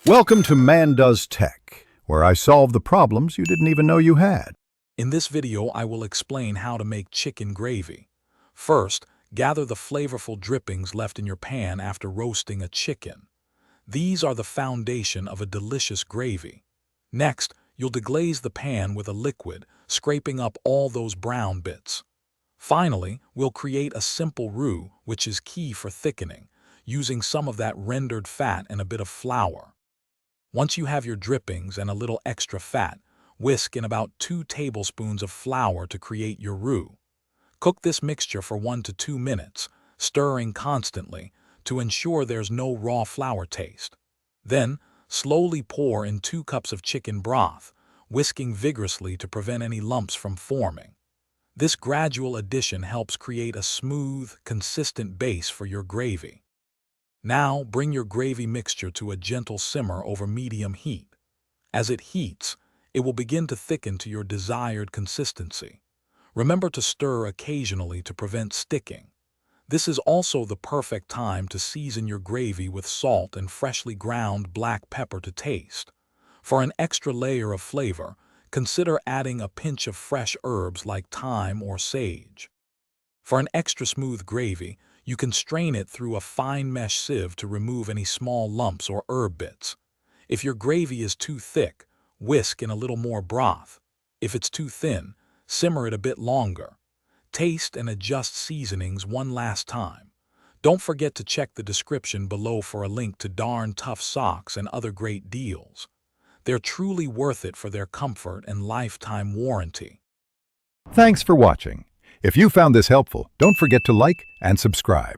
Welcome to Man Does Tech, where I solve the problems you didn't even know you had. In this video, I will explain how to make chicken gravy. First, gather the flavorful drippings left in your pan after roasting a chicken. These are the foundation of a delicious gravy. Next, you'll deglaze the pan with a liquid, scraping up all those brown bits. Finally, we'll create a simple roux, which is key for thickening, using some of that rendered fat and a bit of flour. Once you have your drippings and a little extra fat, whisk in about 2 tablespoons of flour to create your roux. Cook this mixture for 1 to 2 minutes, stirring constantly to ensure there's no raw flour taste. Then, slowly pour in 2 cups of chicken broth, whisking vigorously to prevent any lumps from forming. This gradual addition helps create a smooth, consistent base for your gravy. Now, bring your gravy mixture to a gentle simmer over medium heat. As it heats, it will begin to thicken to your desired consistency. Remember to stir occasionally to prevent sticking. This is also the perfect time to season your gravy with salt and freshly ground black pepper to taste. For an extra layer of flavor, consider adding a pinch of fresh herbs like thyme or sage. For an extra smooth gravy, you can strain it through a fine mesh sieve to remove any small lumps or herb bits. If your gravy is too thick, whisk in a little more broth. If it's too thin, simmer it a bit longer. Taste and adjust seasonings one last time. Don't forget to check the description below for a link to Darn Tough socks and other great deals. They're truly worth it for their comfort and lifetime warranty. Thanks for watching. If you found this helpful, don't forget to like and subscribe.